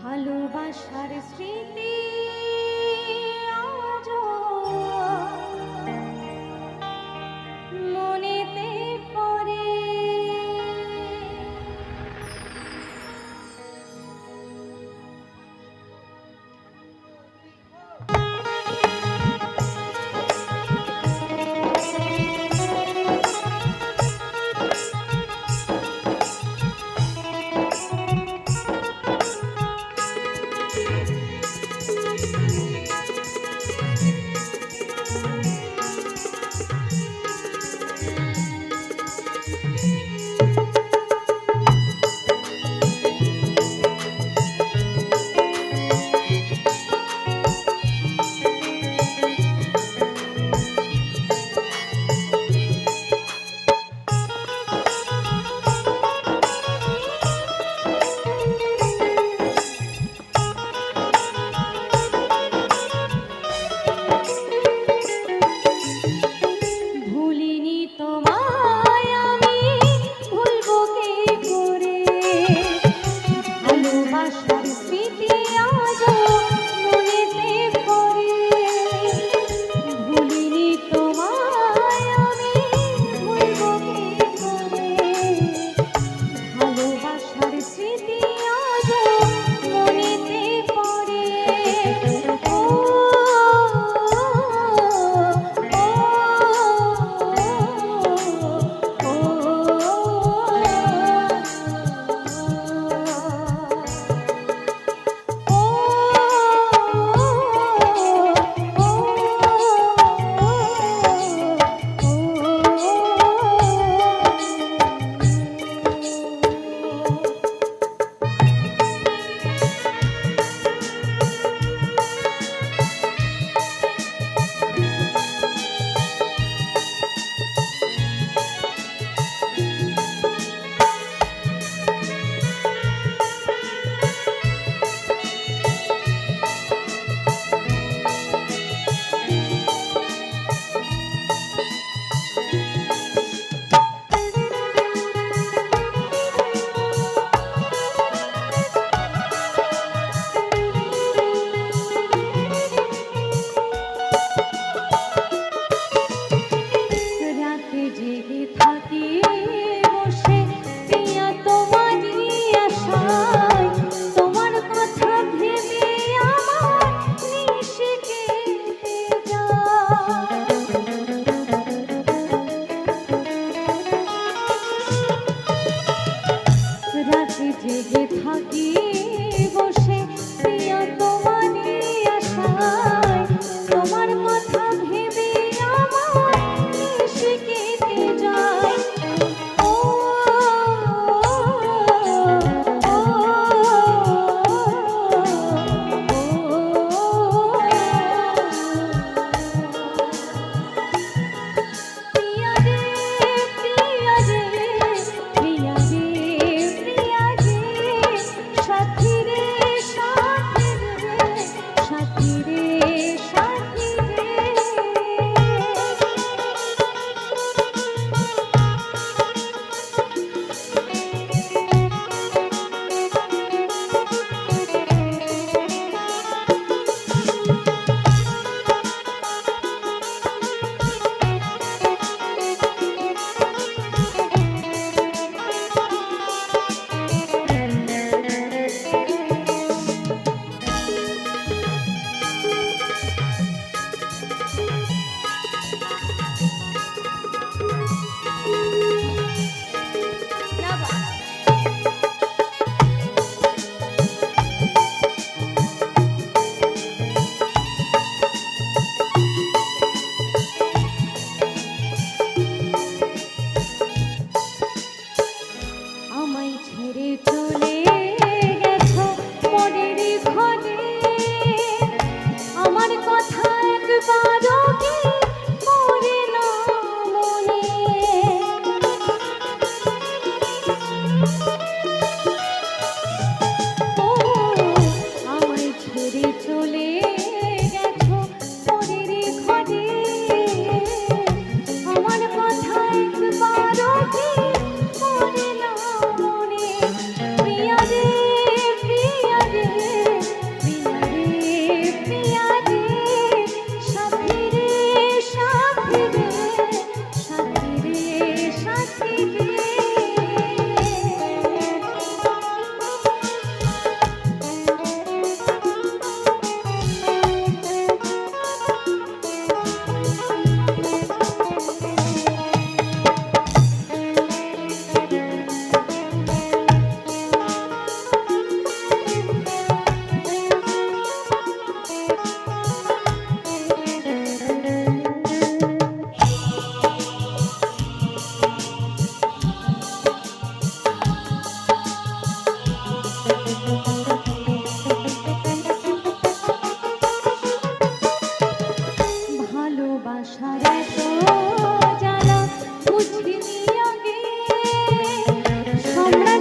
ভালোবাসার স্মৃতি আজও মনেতে পড়ে। জেগে থাকি বসে প্রিয় তোমারই আশায়, তোমার কথা ভেবে আমার নিশি কেটে যায়। ও প্রিয়া রে প্রিয়া রে প্রিয়া রে প্রিয়া রে সাথী রে সাথী রে সাথী রে সাথী রে। আমায় ছেড়ে চলে গেছো পরের ঘরে, আমার কথা একবারও কি পড়ে না মনে। ও আমায় ছেড়ে চলে গেছো পরের ঘরে, আমার কথা একবারও কি পড়ে না মনে। প্রিয়া রে প্রিয়া রে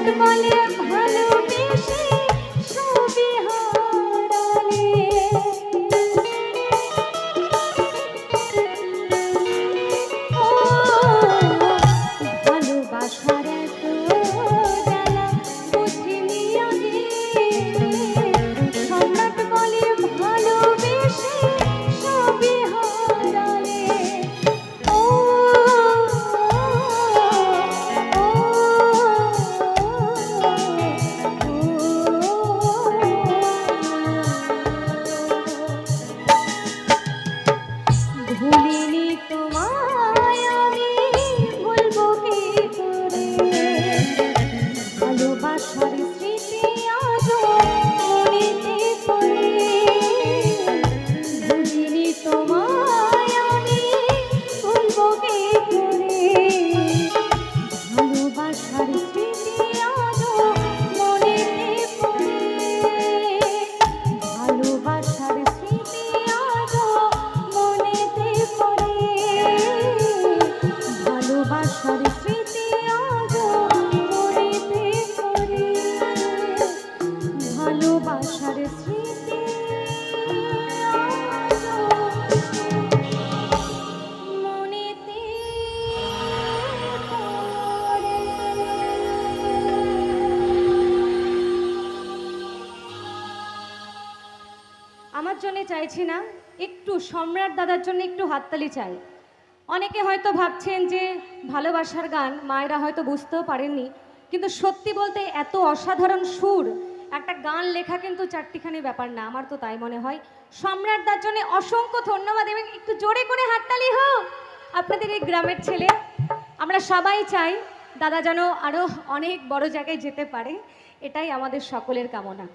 সম্রাট বলে ভালোবেসে সবে হারালে। ও ভালোবাসার এত জ্বালা বুঝিনি আগে। সম্রাট বলে ভালোবেসে সবে হারালে। ও ভুলিনি তোমায় আমি, ভুলবো কি করে? ভালোবাসার স্মৃতি আজও মনেতে পড়ে। ভুলিনি তোমায় আমি, ভুলবো কি করে? ভালোবাসার স্মৃতি আজও মনেতে পড়ে। ভালোবাসার স্মৃতি আজও মনেতে পড়ে। ভালোবাসার স্মৃতি আজও মনেতে পড়ে। ভালোবাসার স্মৃতি আজও মনেতে পড়ে। আমার জন্য চাইছি না, একটু সম্রাট দাদার জন্য একটু হাততালি চাই। অনেকে হয়তো ভাবছেন যে ভালোবাসার গান মায়েরা হয়তো বুঝতেও পারেননি, কিন্তু সত্যি বলতে এত অসাধারণ সুর একটা গান লেখা কিন্তু চারটিখানি ব্যাপার না, আমার তো তাই মনে হয়। সম্রাট দার জন্য অসংখ্য ধন্যবাদ এবং একটু জোরে করে হাততালি হোক। আপনাদের এই গ্রামের ছেলে, আমরা সবাই চাই দাদা যেন আরও অনেক বড় জায়গায় যেতে পারে, এটাই আমাদের সকলের কামনা।